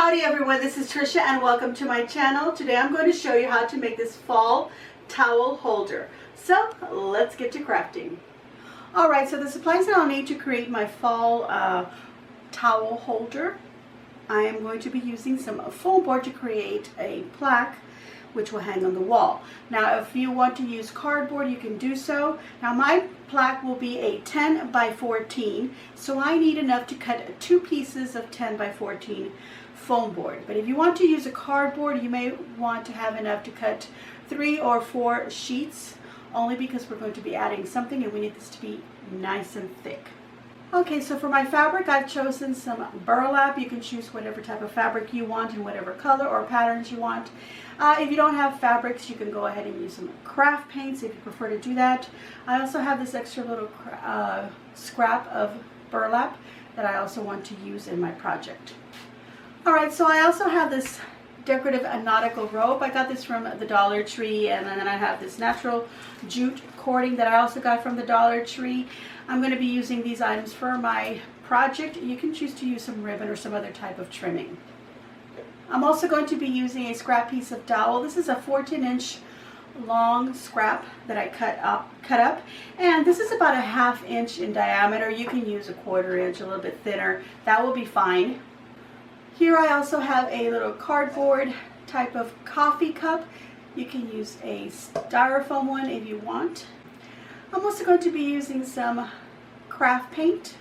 Howdy everyone, this is Trisha and welcome to my channel. Today I'm going to show you how to make this fall towel holder. So let's get to crafting. Alright, so the supplies that I'll need to create my fall towel holder. I am going to be using some foam board to create a plaque which will hang on the wall. Now if you want to use cardboard you can do so. Now my plaque will be a 10 by 14, so I need enough to cut 2 pieces of 10 by 14 foam board. But if you want to use a cardboard, you may want to have enough to cut 3 or 4 sheets, only because we're going to be adding something and we need this to be nice and thick. Okay, so for my fabric I've chosen some burlap. You can choose whatever type of fabric you want in whatever color or patterns you want. If you don't have fabrics, you can go ahead and use some craft paints if you prefer to do that. I also have this extra little scrap of burlap that I also want to use in my project. Alright, so I also have this decorative nautical rope. I got this from the Dollar Tree, and then I have this natural jute cording that I also got from the Dollar Tree. I'm going to be using these items for my project. You can choose to use some ribbon or some other type of trimming. I'm also going to be using a scrap piece of dowel. This is a 14-inch long scrap that I cut up, and this is about a 1/2 inch in diameter. You can use a 1/4 inch, a little bit thinner. That will be fine. Here I also have a little cardboard type of coffee cup. You can use a styrofoam one if you want. I'm also going to be using some craft paint.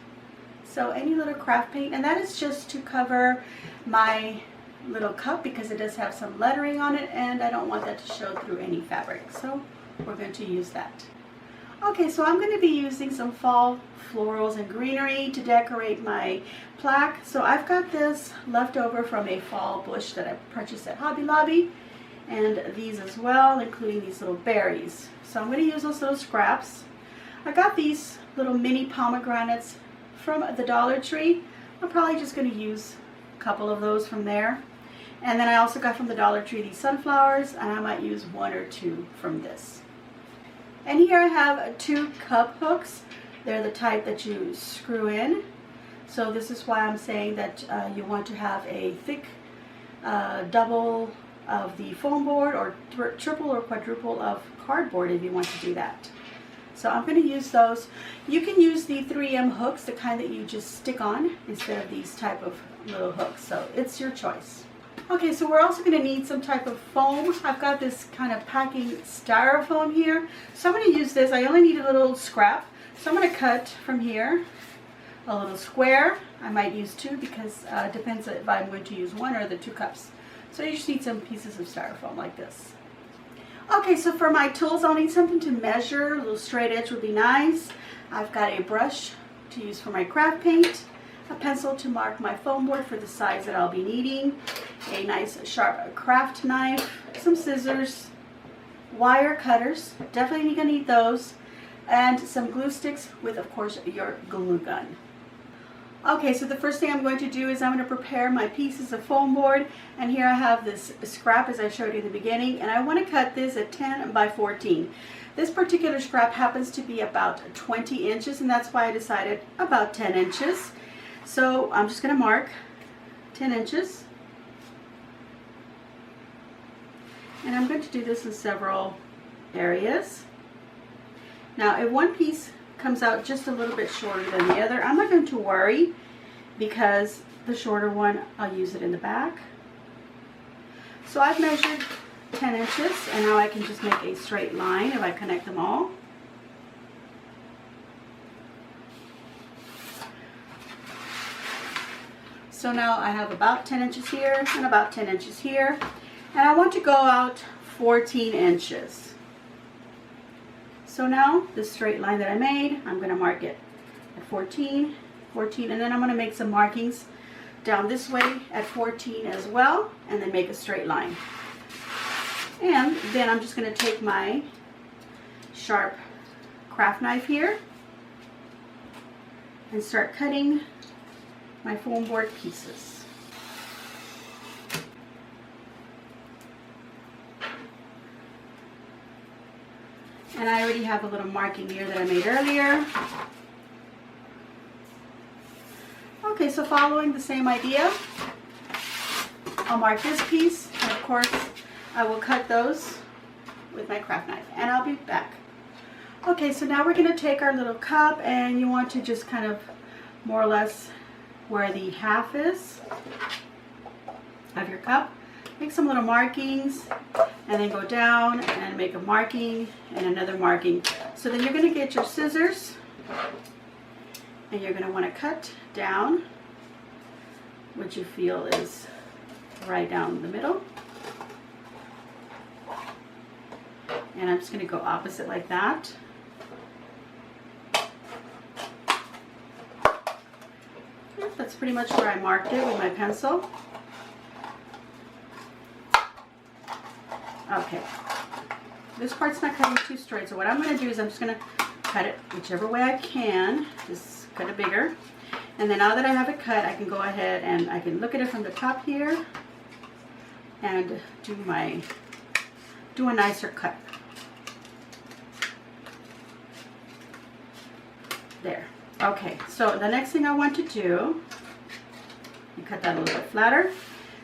So any little craft paint, and that is just to cover my little cup because it does have some lettering on it and I don't want that to show through any fabric. So we're going to use that. Okay, so I'm going to be using some fall florals and greenery to decorate my plaque. So I've got this left over from a fall bush that I purchased at Hobby Lobby, and these as well, including these little berries. So I'm going to use those little scraps. I got these little mini pomegranates from the Dollar Tree. I'm probably just going to use a couple of those from there. And then I also got from the Dollar Tree these sunflowers, and I might use 1 or 2 from this. And here I have 2 cup hooks. They're the type that you screw in. So this is why I'm saying that you want to have a thick double of the foam board, or triple or quadruple of cardboard if you want to do that. So I'm going to use those. You can use the 3M hooks, the kind that you just stick on, instead of these type of little hooks. So it's your choice. Okay, so we're also going to need some type of foam. I've got this kind of packing styrofoam here. So I'm going to use this. I only need a little scrap. So I'm going to cut from here a little square. I might use 2 because it depends if I'm going to use 1 or the 2 cups. So you just need some pieces of styrofoam like this. Okay, so for my tools I'll need something to measure. A little straight edge would be nice. I've got a brush to use for my craft paint, a pencil to mark my foam board for the size that I'll be needing, a nice sharp craft knife, some scissors, wire cutters, definitely going to need those, and some glue sticks with, of course, your glue gun. Okay, so the first thing I'm going to do is I'm going to prepare my pieces of foam board, and here I have this scrap as I showed you in the beginning, and I want to cut this at 10 by 14. This particular scrap happens to be about 20 inches, and that's why I decided about 10 inches. So I'm just going to mark 10 inches. And I'm going to do this in several areas. Now, if one piece comes out just a little bit shorter than the other, I'm not going to worry, because the shorter one, I'll use it in the back. So I've measured 10 inches, and now I can just make a straight line if I connect them all. So now I have about 10 inches here and about 10 inches here, and I want to go out 14 inches. So now this straight line that I made, I'm going to mark it at 14, and then I'm going to make some markings down this way at 14 as well, and then make a straight line. And then I'm just going to take my sharp craft knife here and start cutting my foam board pieces. And I already have a little marking here that I made earlier. Okay, so following the same idea, I'll mark this piece, and of course I will cut those with my craft knife, and I'll be back. Okay, so now we're going to take our little cup, and you want to just kind of more or less where the half is of your cup, make some little markings, and then go down and make a marking and another marking. So then you're going to get your scissors, and you're going to want to cut down what you feel is right down the middle. And I'm just going to go opposite like that. That's pretty much where I marked it with my pencil. Okay, this part's not cutting too straight, so what I'm going to do is I'm just going to cut it whichever way I can, just cut it bigger. And then now that I have it cut, I can go ahead and I can look at it from the top here and do a nicer cut. There. Okay, so the next thing I want to do, you cut that a little bit flatter.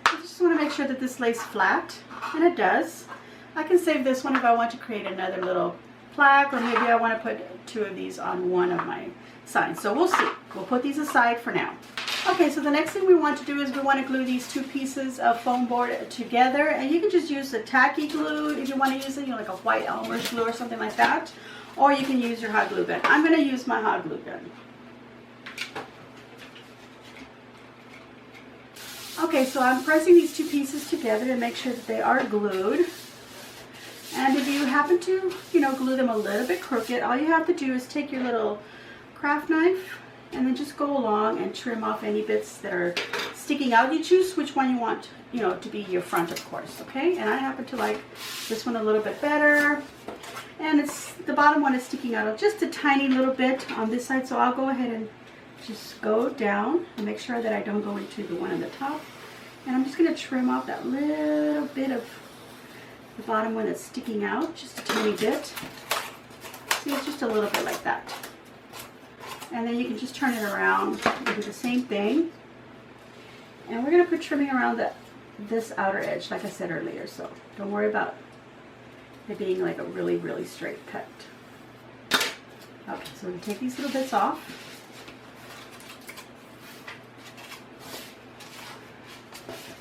I just want to make sure that this lays flat, and it does. I can save this one if I want to create another little plaque, or maybe I want to put 2 of these on one of my signs. So we'll see. We'll put these aside for now. Okay, so the next thing we want to do is we want to glue these 2 pieces of foam board together, and you can just use the tacky glue if you want to use it, like a white Elmer's glue or something like that, or you can use your hot glue gun. I'm going to use my hot glue gun. Okay, so I'm pressing these 2 pieces together to make sure that they are glued. And if you happen to, glue them a little bit crooked, all you have to do is take your little craft knife and then just go along and trim off any bits that are sticking out. You choose which one you want, to be your front, of course, okay? And I happen to like this one a little bit better. And the bottom one is sticking out just a tiny little bit on this side, so I'll go ahead and just go down and make sure that I don't go into the one on the top. And I'm just going to trim off that little bit of the bottom one that's sticking out, just a tiny bit. See, it's just a little bit like that. And then you can just turn it around and do the same thing. And we're going to put trimming around this outer edge, like I said earlier, so don't worry about it being like a really, really straight cut. Okay, so we take these little bits off.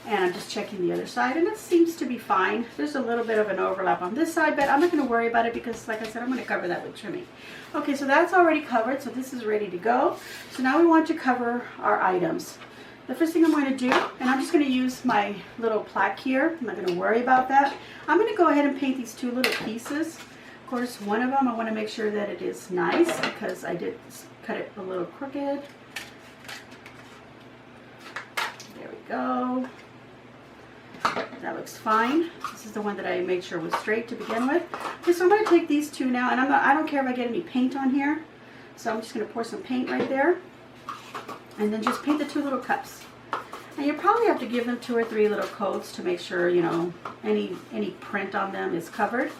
And I'm just checking the other side, and it seems to be fine. There's a little bit of an overlap on this side, but I'm not going to worry about it because, like I said, I'm going to cover that with trimming. Okay, so that's already covered, so this is ready to go. So now we want to cover our items. The first thing I'm going to do, and I'm just going to use my little plaque here. I'm not going to worry about that. I'm going to go ahead and paint these 2 little pieces. Of course, one of them I want to make sure that it is nice because I did cut it a little crooked. There we go. That looks fine. This is the one that I made sure was straight to begin with. Okay, so I'm going to take these 2 now, and I don't care if I get any paint on here. So I'm just going to pour some paint right there. And then just paint the 2 little cups. And you probably have to give them 2 or 3 little coats to make sure, any print on them is covered.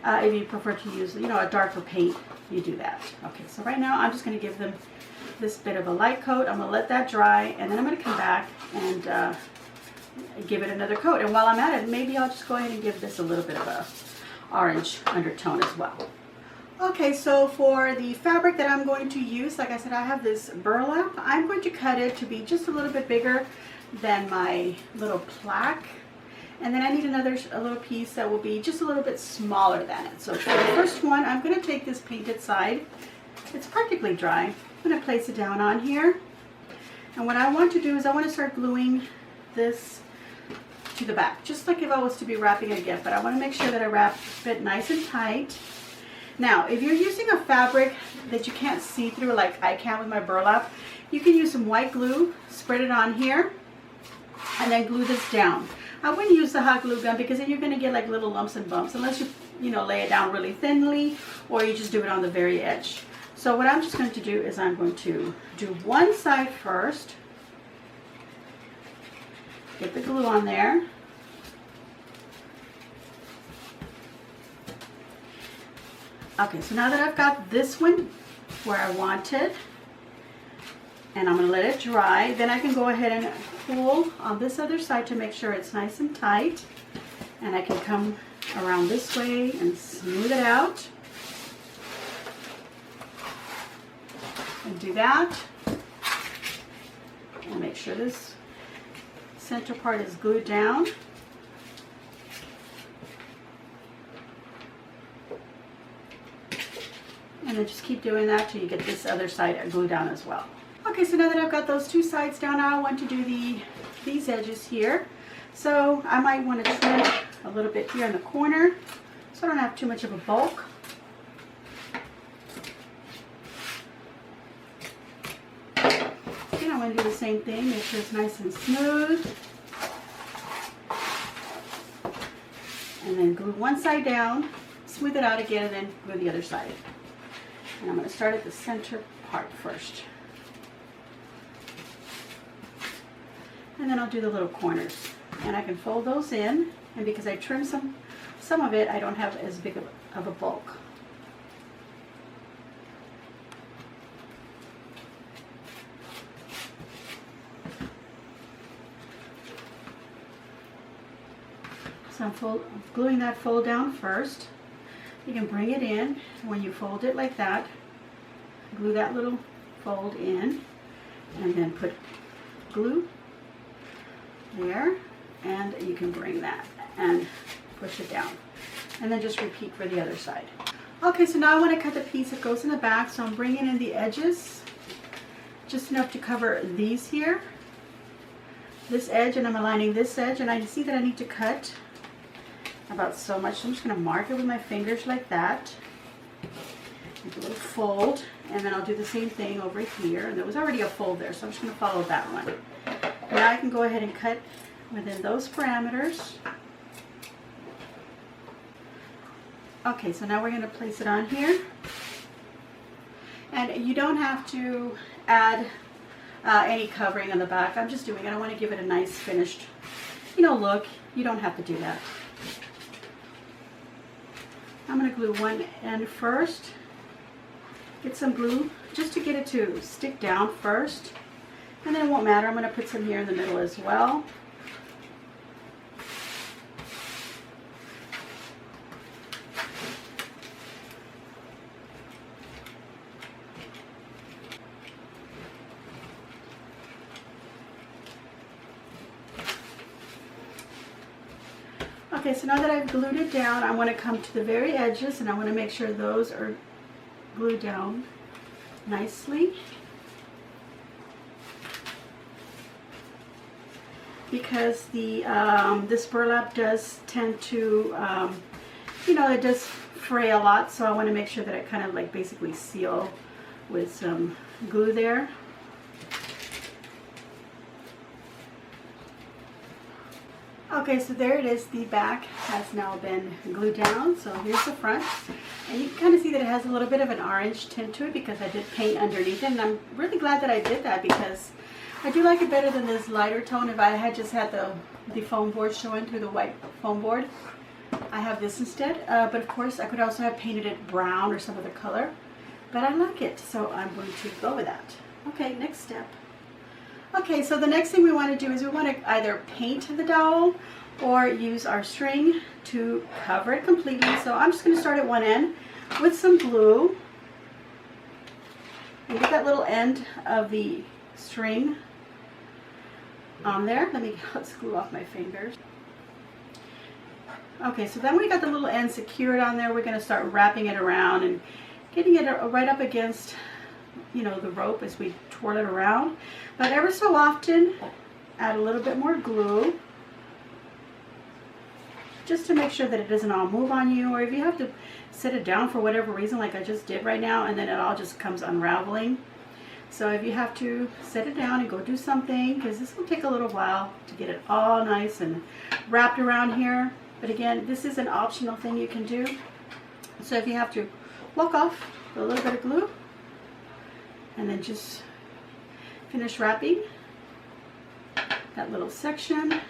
If you prefer to use, a darker paint, you do that. Okay, so right now I'm just going to give them this bit of a light coat. I'm going to let that dry, and then I'm going to come back and give it another coat. And while I'm at it, maybe I'll just go ahead and give this a little bit of a orange undertone as well. Okay, so for the fabric that I'm going to use, like I said, I have this burlap. I'm going to cut it to be just a little bit bigger than my little plaque. And then I need a little piece that will be just a little bit smaller than it. So for the first one, I'm going to take this painted side. It's practically dry. I'm going to place it down on here. And what I want to do is I want to start gluing this to the back, just like if I was to be wrapping it again, but I want to make sure that I wrap it nice and tight. Now, if you're using a fabric that you can't see through like I can with my burlap, you can use some white glue, spread it on here, and then glue this down. I wouldn't use the hot glue gun because then you're going to get like little lumps and bumps unless you lay it down really thinly, or you just do it on the very edge. So what I'm just going to do is I'm going to do one side first. Get the glue on there. Okay, so now that I've got this one where I want it, and I'm going to let it dry, then I can go ahead and pull on this other side to make sure it's nice and tight. And I can come around this way and smooth it out. And do that. And make sure this center part is glued down. And then just keep doing that till you get this other side glued down as well. Okay, so now that I've got those two sides down, now I want to do these edges here. So I might want to trim a little bit here in the corner so I don't have too much of a bulk. And I'm going to do the same thing, make sure it's nice and smooth. And then glue one side down, smooth it out again, and then glue the other side. And I'm going to start at the center part first. And then I'll do the little corners. And I can fold those in, and because I trimmed some of it, I don't have as big of a bulk. So I'm gluing that fold down first. You can bring it in. When you fold it like that, glue that little fold in, and then put glue there, and you can bring that and push it down, and then just repeat for the other side. Okay, so now I want to cut the piece that goes in the back, so I'm bringing in the edges just enough to cover these here, this edge, and I'm aligning this edge, and I see that I need to cut about so much, so I'm just going to mark it with my fingers like that. Make a little fold, and then I'll do the same thing over here, and there was already a fold there, so I'm just going to follow that one. Now I can go ahead and cut within those parameters. Okay, so now we're going to place it on here, and you don't have to add any covering on the back. I'm just doing it. I want to give it a nice finished, look. You don't have to do that. I'm going to glue one end first. Get some glue just to get it to stick down first, and then it won't matter. I'm going to put some here in the middle as well. Okay, so now that I've glued it down, I want to come to the very edges, and I want to make sure those are glued down nicely. Because this burlap does tend to, it does fray a lot, so I want to make sure that I kind of like basically seal with some glue there. Okay, so there it is. The back has now been glued down. So here's the front. And you can kind of see that it has a little bit of an orange tint to it because I did paint underneath it. And I'm really glad that I did that because I do like it better than this lighter tone. If I had just had the foam board showing through the white foam board, I have this instead. But of course, I could also have painted it brown or some other color. But I like it, so I'm going to go with that. Okay, next step. Okay, so the next thing we want to do is we want to either paint the dowel or use our string to cover it completely. So I'm just going to start at one end with some glue and get that little end of the string on there. Let's glue off my fingers. Okay, so then we got the little end secured on there. We're going to start wrapping it around and getting it right up against the rope as we twirl it around. But ever so often, add a little bit more glue just to make sure that it doesn't all move on you, or if you have to set it down for whatever reason like I just did right now, and then it all just comes unraveling. So if you have to set it down and go do something, because this will take a little while to get it all nice and wrapped around here. But again, this is an optional thing you can do. So if you have to walk off with a little bit of glue, and then just finish wrapping that little section,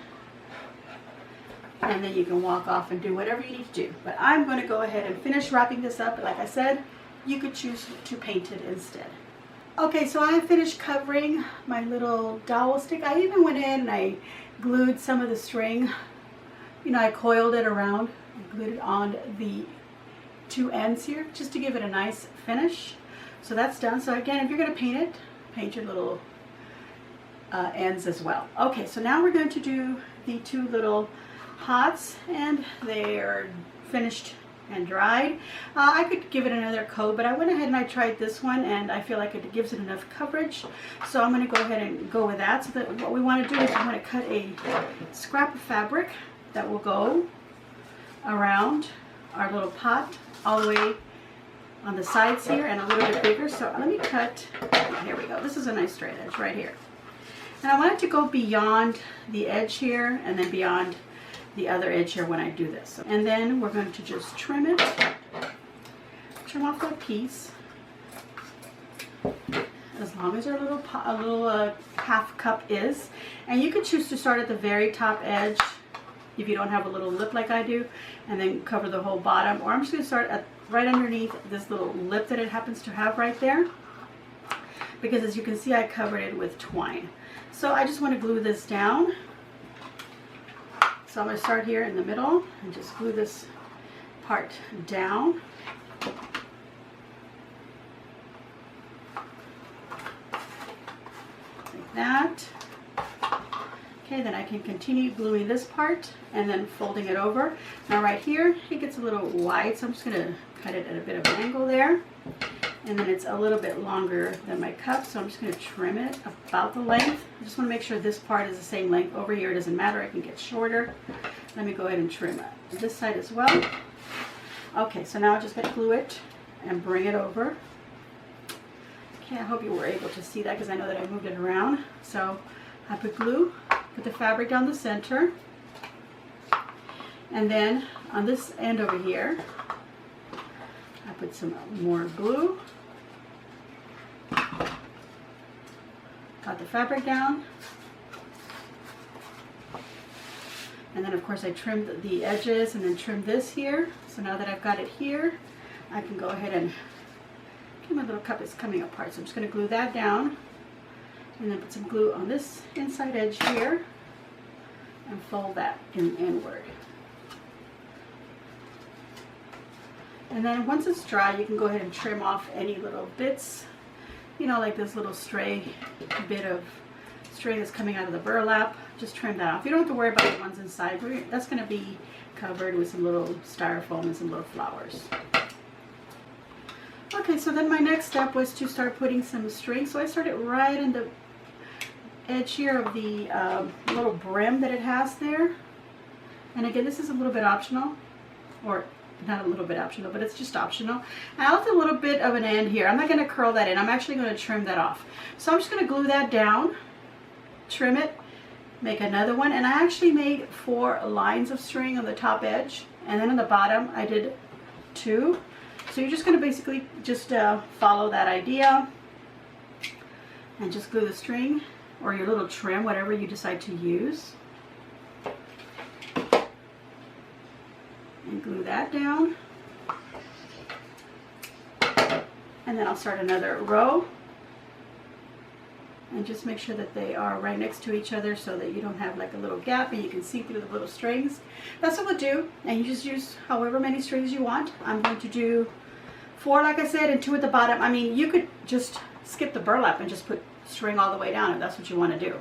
and then you can walk off and do whatever you need to do. But I'm going to go ahead and finish wrapping this up. Like I said, you could choose to paint it instead. Okay, so I finished covering my little dowel stick. I even went in and I glued some of the string. You know, I coiled it around, glued it on the two ends here just to give it a nice finish. So that's done. So again, if you're going to paint it, paint your little ends as well. Okay, so now we're going to do the two little pots, and they are finished and dried. I could give it another coat, but I went ahead and I tried this one and I feel like it gives it enough coverage, so I'm going to go ahead and go with that. So that what we want to do is we want to cut a scrap of fabric that will go around our little pot all the way on the sides here and a little bit bigger. So let me cut, here we go, this is a nice straight edge right here, and I want it to go beyond the edge here and then beyond the other edge here when I do this. And then we're going to just trim it, trim off that piece, as long as our little half cup is. And you can choose to start at the very top edge if you don't have a little lip like I do, and then cover the whole bottom. Or I'm just going to start at right underneath this little lip that it happens to have right there, because as you can see I covered it with twine. So I just want to glue this down. So I'm going to start here in the middle and just glue this part down. Like that. Okay, then I can continue gluing this part and then folding it over. Now right here, it gets a little wide, so I'm just going to cut it at a bit of an angle there. And then it's a little bit longer than my cup, so I'm just going to trim it about the length. I just want to make sure this part is the same length. Over here, it doesn't matter, I can get shorter. Let me go ahead and trim it this side as well. Okay, so now I'm just going to glue it and bring it over. Okay, I hope you were able to see that because I know that I moved it around. So I put glue, put the fabric down the center, and then on this end over here, I put some more glue, got the fabric down, and then of course I trimmed the edges and then trimmed this here. So now that I've got it here, I can go ahead and, okay, my little cup is coming apart, so I'm just going to glue that down and then put some glue on this inside edge here and fold that inward. And then once it's dry, you can go ahead and trim off any little bits, you know, like this little stray bit of string that's coming out of the burlap. Just trim that off. You don't have to worry about the ones inside. That's going to be covered with some little styrofoam and some little flowers. Okay, so then my next step was to start putting some string. So I started right in the edge here of the little brim that it has there. And again, this is a little bit optional, or not a little bit optional, but it's just optional. I left a little bit of an end here. I'm not going to curl that in. I'm actually going to trim that off. So I'm just going to glue that down, trim it, make another one. And I actually made 4 lines of string on the top edge. And then on the bottom, I did 2. So you're just going to basically just follow that idea and just glue the string or your little trim, whatever you decide to use. And glue that down, and then I'll start another row and just make sure that they are right next to each other so that you don't have like a little gap and you can see through the little strings. That's what we'll do, and you just use however many strings you want. I'm going to do 4 like I said and 2 at the bottom. I mean, you could just skip the burlap and just put string all the way down if that's what you want to do.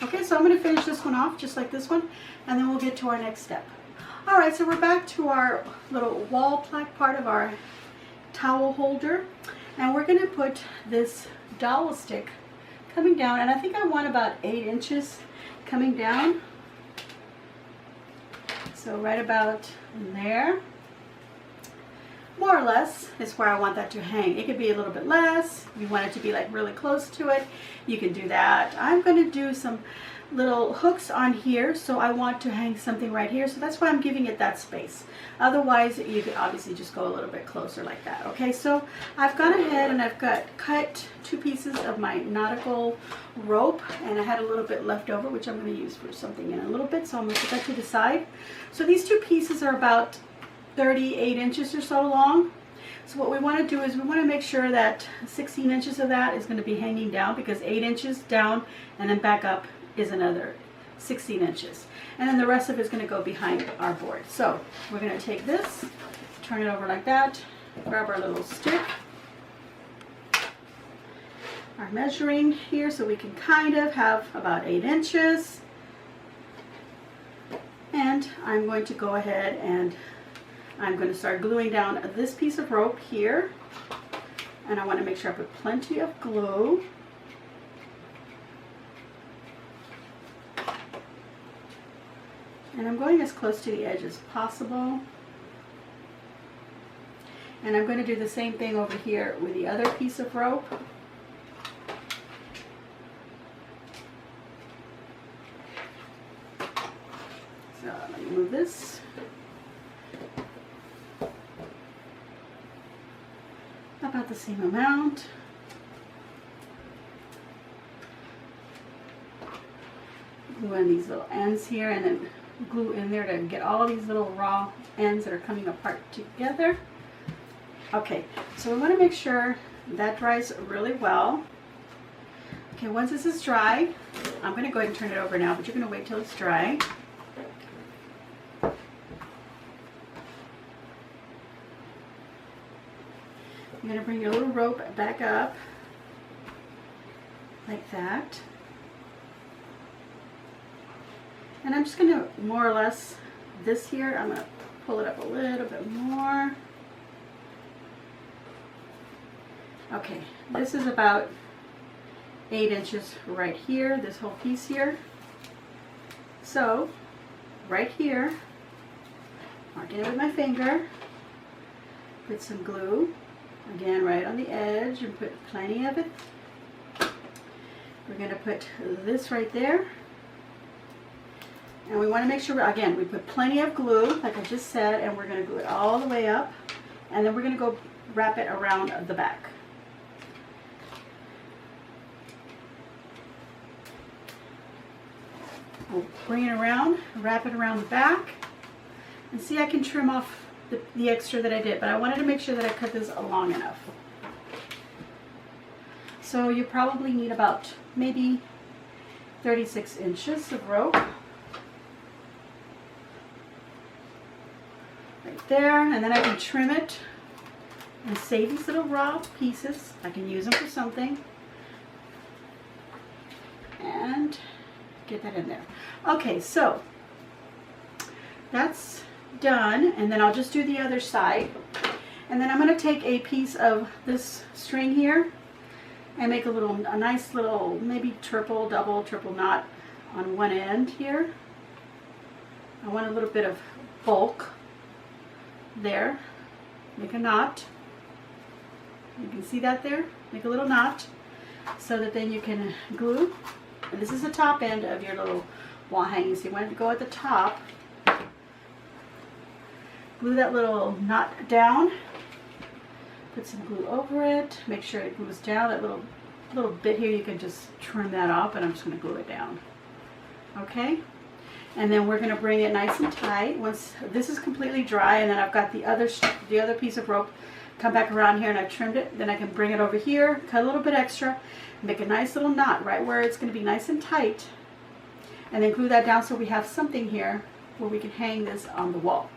Okay, so I'm going to finish this one off just like this one, and then we'll get to our next step. Alright, so we're back to our little wall plaque part of our towel holder, and we're going to put this dowel stick coming down, and I think I want about 8 inches coming down, so right about there, more or less, is where I want that to hang. It could be a little bit less. If you want it to be like really close to it, you can do that. I'm going to do some little hooks on here, so I want to hang something right here, so that's why I'm giving it that space. Otherwise you could obviously just go a little bit closer like that. Okay, so I've gone ahead and I've cut 2 pieces of my nautical rope, and I had a little bit left over which I'm going to use for something in a little bit, so I'm going to put that to the side. So these 2 pieces are about 38 inches or so long. So what we want to do is we want to make sure that 16 inches of that is going to be hanging down, because 8 inches down and then back up is another 16 inches. And then the rest of it is going to go behind our board. So we're going to take this, turn it over like that, grab our little stick, our measuring here, so we can kind of have about 8 inches. And I'm going to go ahead and I'm going to start gluing down this piece of rope here. And I want to make sure I put plenty of glue. And I'm going as close to the edge as possible. And I'm going to do the same thing over here with the other piece of rope. So let me move this. About the same amount. Glue in these little ends here, and then glue in there to get all these little raw ends that are coming apart together. Okay, so we want to make sure that dries really well. Okay, once this is dry, I'm going to go ahead and turn it over now, but you're going to wait till it's dry. You're going to bring your little rope back up like that. And I'm just going to more or less, this here, I'm going to pull it up a little bit more. Okay, this is about 8 inches right here, this whole piece here. So, right here, marking it with my finger, put some glue. Again, right on the edge, and put plenty of it. We're going to put this right there. And we want to make sure, again, we put plenty of glue, like I just said, and we're going to glue it all the way up. And then we're going to go wrap it around the back. We'll bring it around, wrap it around the back. And see, I can trim off the extra that I did, but I wanted to make sure that I cut this long enough. So you probably need about maybe 36 inches of rope. Right there, and then I can trim it and save these little raw pieces. I can use them for something. And get that in there. Okay, so that's done, and then I'll just do the other side. And then I'm going to take a piece of this string here and make a nice little, maybe double, triple knot on one end here. I want a little bit of bulk there. Make a knot. You can see that there? Make a little knot so that then you can glue. And this is the top end of your little wall hanging. So you want to go at the top. Glue that little knot down. Put some glue over it. Make sure it glues down. That little bit here, you can just trim that off, and I'm just going to glue it down. Okay? And then we're going to bring it nice and tight. Once this is completely dry, and then I've got the other piece of rope come back around here, and I've trimmed it. Then I can bring it over here, cut a little bit extra, make a nice little knot right where it's going to be nice and tight, and then glue that down so we have something here where we can hang this on the wall.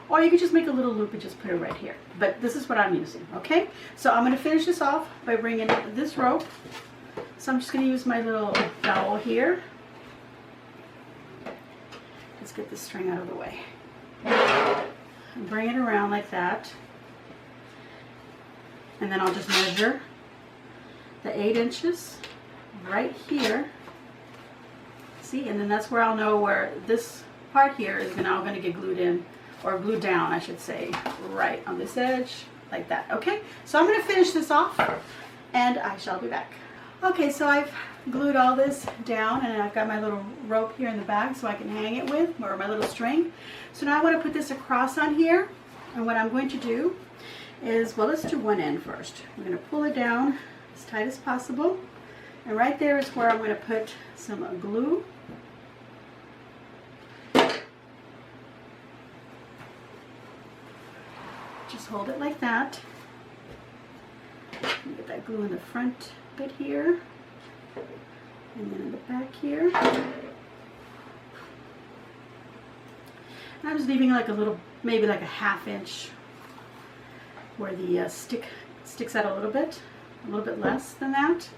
Or you could just make a little loop and just put it right here. But this is what I'm using, okay? So I'm going to finish this off by bringing this rope. So I'm just going to use my little dowel here. Let's get this string out of the way. And bring it around like that. And then I'll just measure the 8 inches right here. See, and then that's where I'll know where this part here is now going to get glued in, or glued down, I should say, right on this edge, like that. Okay, so I'm going to finish this off, and I shall be back. Okay, so I've glued all this down, and I've got my little rope here in the back so I can hang it with, or my little string. So now I want to put this across on here, and what I'm going to do is, well, let's do one end first. I'm going to pull it down as tight as possible, and right there is where I'm going to put some glue. Just hold it like that. Get that glue in the front bit here, and then in the back here. I'm just leaving like a little, maybe like a 1/2 inch where the sticks out a little bit less than that.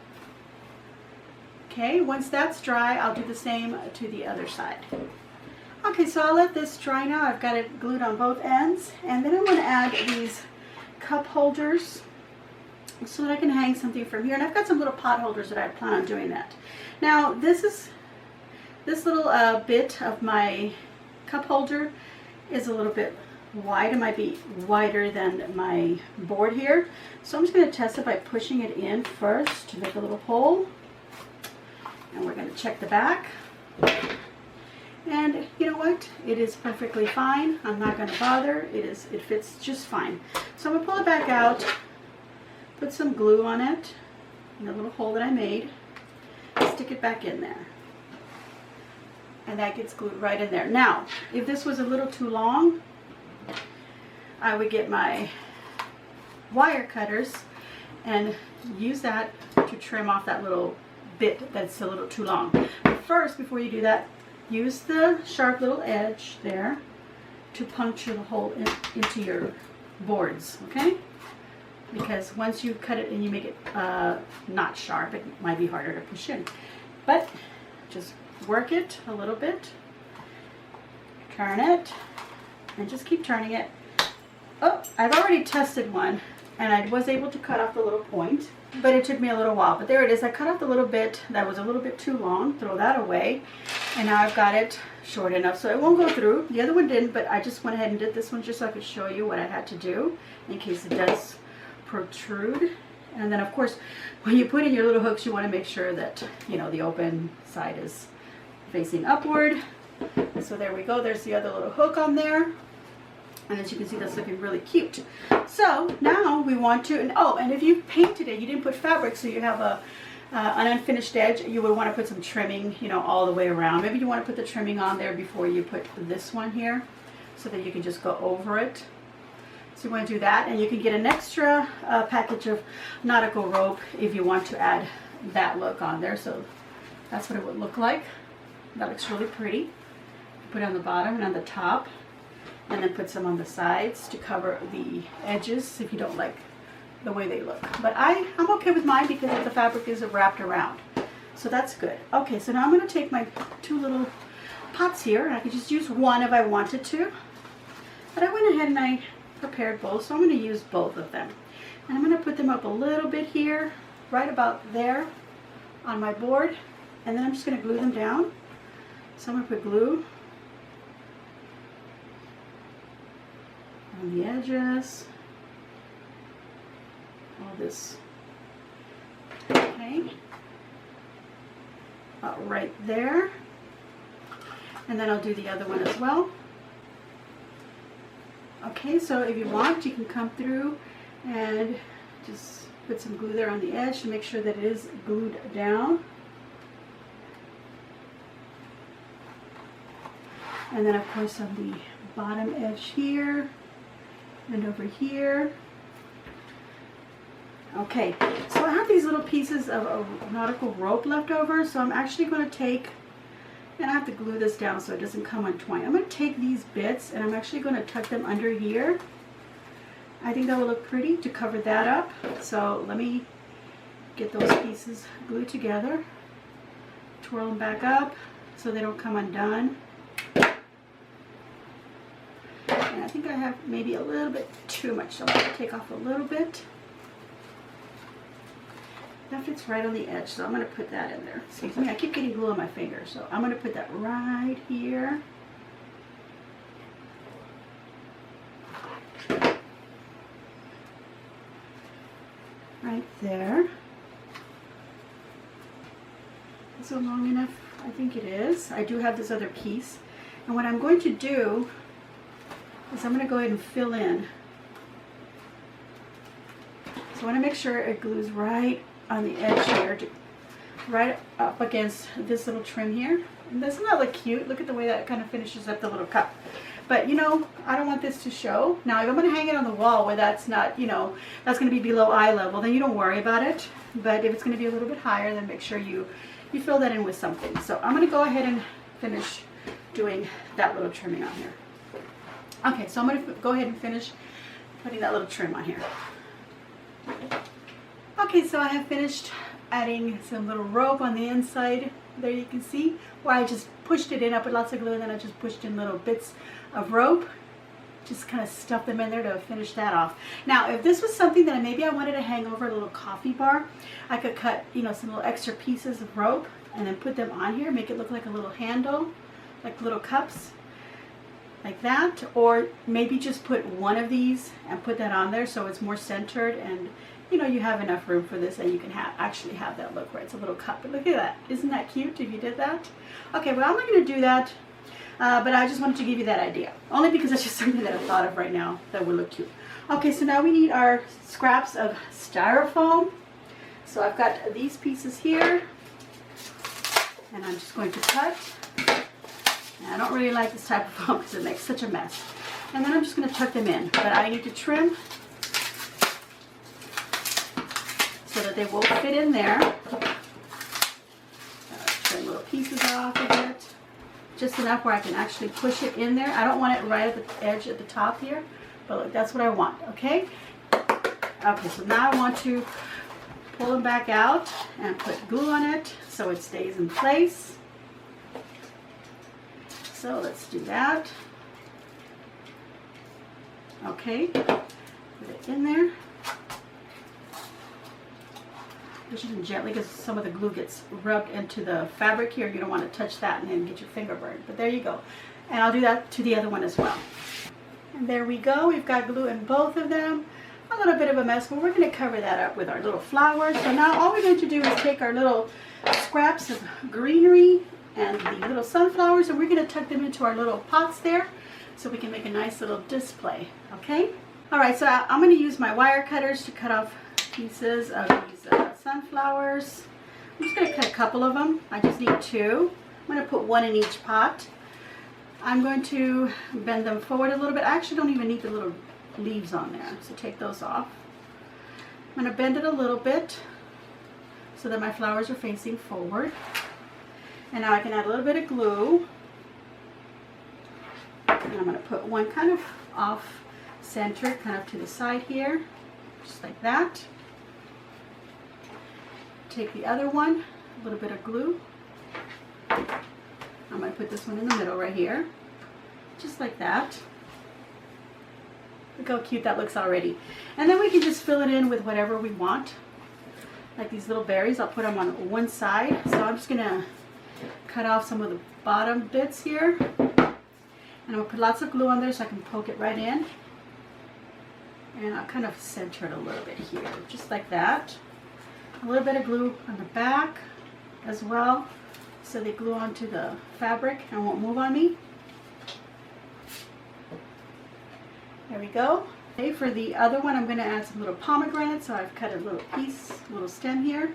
Okay, once that's dry, I'll do the same to the other side. Okay, so I'll let this dry now. I've got it glued on both ends, and then I'm going to add these cup holders so that I can hang something from here. And I've got some little pot holders that I plan on doing that. Now, this little bit of my cup holder is a little bit wide. It might be wider than my board here. So I'm just going to test it by pushing it in first to make a little hole. And we're going to check the back. And you know what? It is perfectly fine. I'm not going to bother. It fits just fine. So I'm going to pull it back out, put some glue on it, in the little hole that I made, stick it back in there. And that gets glued right in there. Now, if this was a little too long, I would get my wire cutters and use that to trim off that little bit that's a little too long. But first, before you do that, use the sharp little edge there to puncture the hole into your boards, okay? Because once you cut it and you make it not sharp, it might be harder to push in. But just work it a little bit, turn it, and just keep turning it. Oh, I've already tested one, and I was able to cut off the little point, but it took me a little while. But there it is. I cut off the little bit that was a little bit too long. Throw that away. And now I've got it short enough so it won't go through. The other one didn't, but I just went ahead and did this one just so I could show you what I had to do in case it does protrude. And then, of course, when you put in your little hooks, you want to make sure that, you know, the open side is facing upward. So there we go. There's the other little hook on there. And as you can see, that's looking really cute. So now we want to, and if you painted it, you didn't put fabric, so you have an unfinished edge, you would want to put some trimming, you know, all the way around. Maybe you want to put the trimming on there before you put this one here, so that you can just go over it. So you want to do that, and you can get an extra package of nautical rope if you want to add that look on there. So that's what it would look like. That looks really pretty. Put it on the bottom and on the top, and then put some on the sides to cover the edges if you don't like the way they look. But I'm okay with mine because the fabric is wrapped around. So that's good. Okay, so now I'm going to take my two little pots here, and I could just use one if I wanted to. But I went ahead and I prepared both, so I'm going to use both of them. And I'm going to put them up a little bit here, right about there on my board. And then I'm just going to glue them down. So I'm going to put glue on the edges, all this, okay, right there, and then I'll do the other one as well. Okay, so if you want, you can come through and just put some glue there on the edge to make sure that it is glued down. And then of course on the bottom edge here, and over here. Okay, so I have these little pieces of nautical rope left over, so I'm actually going to take, and I have to glue this down so it doesn't come untwined. I'm going to take these bits and I'm actually going to tuck them under here. I think that will look pretty to cover that up. So let me get those pieces glued together, twirl them back up so they don't come undone. And I think I have maybe a little bit too much, so I'm going to take off a little bit. That fits right on the edge, so I'm going to put that in there. Excuse me, I keep getting glue on my finger, so I'm going to put that right here. Right there. Is it long enough? I think it is. I do have this other piece. And what I'm going to do is I'm going to go ahead and fill in. So I want to make sure it glues right on the edge here, right up against this little trim here. And doesn't that look cute? Look at the way that kind of finishes up the little cup. But you know, I don't want this to show. Now if I'm going to hang it on the wall where that's not, you know, that's going to be below eye level, then you don't worry about it. But if it's going to be a little bit higher, then make sure you fill that in with something. So I'm going to go ahead and finish doing that little trimming on here. Okay, so I'm going to go ahead and finish putting that little trim on here. Okay, so I have finished adding some little rope on the inside. There you can see where I just pushed it in. I put lots of glue and then I just pushed in little bits of rope. Just kind of stuff them in there to finish that off. Now, if this was something that maybe I wanted to hang over a little coffee bar, I could cut, you know, some little extra pieces of rope and then put them on here, make it look like a little handle, like little cups, like that. Or maybe just put one of these and put that on there so it's more centered and, you know, you have enough room for this and you can actually have that look where it's a little cup. But look at that. Isn't that cute if you did that? Okay, well, I'm not going to do that. But I just wanted to give you that idea. Only because it's just something that I thought of right now that would look cute. Okay, so now we need our scraps of styrofoam. So I've got these pieces here. And I'm just going to cut. And I don't really like this type of foam because it makes such a mess. And then I'm just going to tuck them in. But I need to trim so that they will fit in there. Trim little pieces off of it. Just enough where I can actually push it in there. I don't want it right at the edge at the top here, but look, that's what I want, okay? Okay, so now I want to pull them back out and put glue on it so it stays in place. So let's do that. Okay, put it in there. Push it in gently because some of the glue gets rubbed into the fabric here. You don't want to touch that and then get your finger burned. But there you go. And I'll do that to the other one as well. And there we go. We've got glue in both of them. A little bit of a mess, but we're going to cover that up with our little flowers. So now all we're going to do is take our little scraps of greenery and the little sunflowers, and we're going to tuck them into our little pots there so we can make a nice little display. Okay? All right, so I'm going to use my wire cutters to cut off pieces of these sunflowers. I'm just going to cut a couple of them. I just need 2. I'm going to put 1 in each pot. I'm going to bend them forward a little bit. I actually don't even need the little leaves on there, so take those off. I'm going to bend it a little bit so that my flowers are facing forward. And now I can add a little bit of glue. And I'm going to put one kind of off center, kind of to the side here, just like that. Take the other one, a little bit of glue. I'm going to put this one in the middle right here, just like that. Look how cute that looks already. And then we can just fill it in with whatever we want. Like these little berries, I'll put them on one side. So I'm just going to cut off some of the bottom bits here. And I'll put lots of glue on there so I can poke it right in. And I'll kind of center it a little bit here, just like that. A little bit of glue on the back as well, so they glue onto the fabric and won't move on me. There we go. Okay, for the other one, I'm going to add some little pomegranates. So I've cut a little piece, a little stem here.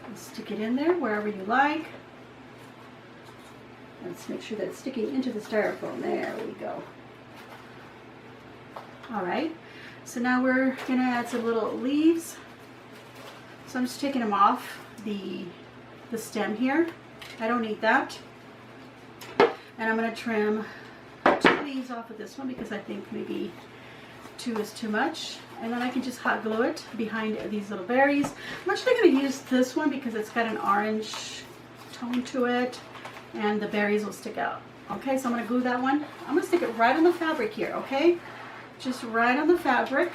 And stick it in there wherever you like. Let's make sure that it's sticking into the styrofoam. There we go. Alright, so now we're going to add some little leaves. So I'm just taking them off the stem here. I don't need that. And I'm going to trim 2 leaves off of this one because I think maybe 2 is too much. And then I can just hot glue it behind these little berries. I'm actually going to use this one because it's got an orange tone to it and the berries will stick out. Okay, so I'm going to glue that one. I'm going to stick it right on the fabric here, okay? Just right on the fabric.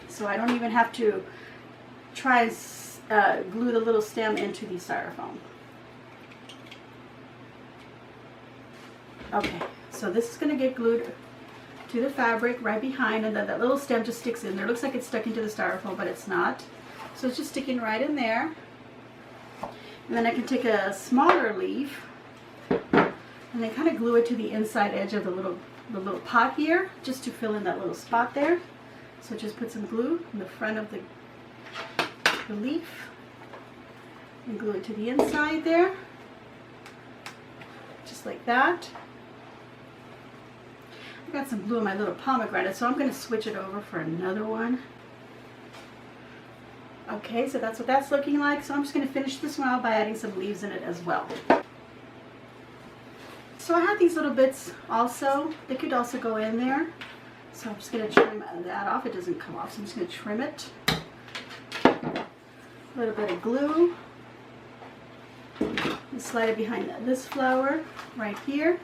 So I don't even have to try and glue the little stem into the styrofoam. Okay, so this is going to get glued to the fabric right behind, and then that little stem just sticks in there. It looks like it's stuck into the styrofoam, but it's not. So it's just sticking right in there. And then I can take a smaller leaf and then kind of glue it to the inside edge of the little pot here, just to fill in that little spot there. So just put some glue in the front of the leaf and glue it to the inside there. just like that. I got some blue in my little pomegranate, so I'm going to switch it over for another one. Okay, so that's what that's looking like. So I'm just going to finish this one out by adding some leaves in it as well. So I have these little bits also. They could also go in there. So I'm just going to trim that off. It doesn't come off, so I'm just going to trim it. A little bit of glue. And slide it behind this flower right here.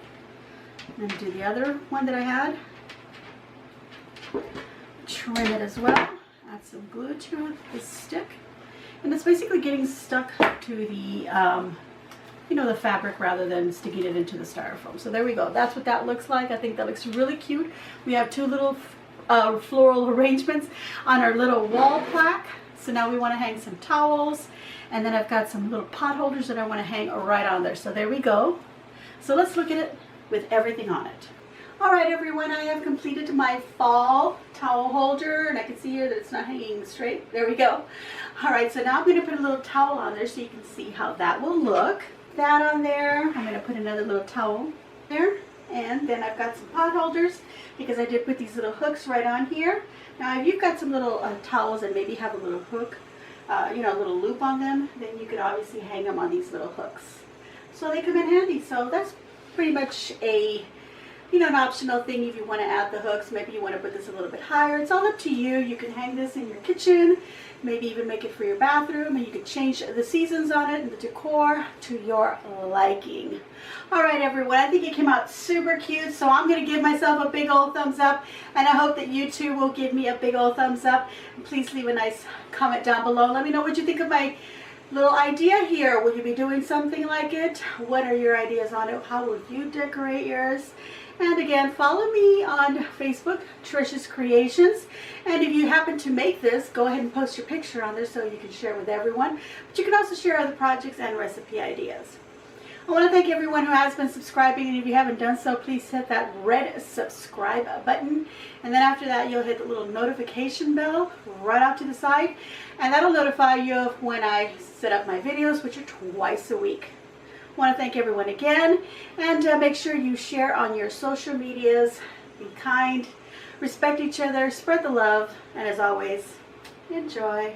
And do the other one that I had. Trim it as well. Add some glue to this stick. And it's basically getting stuck to the the fabric rather than sticking it into the styrofoam. So there we go. That's what that looks like. I think that looks really cute. We have two little floral arrangements on our little wall plaque. So now we want to hang some towels. And then I've got some little pot holders that I want to hang right on there. So there we go. So let's look at it with everything on it. All right, everyone, I have completed my fall towel holder, and I can see here that it's not hanging straight. There we go. All right, so now I'm going to put a little towel on there so you can see how that will look. That on there. I'm going to put another little towel there, and then I've got some pot holders because I did put these little hooks right on here. Now, if you've got some little towels and maybe have a little hook, a little loop on them, then you could obviously hang them on these little hooks. So they come in handy. So that's pretty much a an optional thing if you want to add the hooks. Maybe you want to put this a little bit higher. It's all up to you. You can hang this in your kitchen, maybe even make it for your bathroom, and you can change the seasons on it and the decor to your liking. All right, everyone, I think it came out super cute, so I'm going to give myself a big old thumbs up, and I hope that you too will give me a big old thumbs up. And please leave a nice comment down below. Let me know what you think of my little idea here. Will you be doing something like it? What are your ideas on it? How will you decorate yours? And again, follow me on Facebook, Trish's Creations. And if you happen to make this, go ahead and post your picture on there so you can share with everyone. But you can also share other projects and recipe ideas. I want to thank everyone who has been subscribing, and if you haven't done so, please hit that red subscribe button. And then after that, you'll hit the little notification bell right off to the side, and that'll notify you of when I set up my videos, which are twice a week. I want to thank everyone again, and make sure you share on your social medias. Be kind, respect each other, spread the love, and as always, enjoy.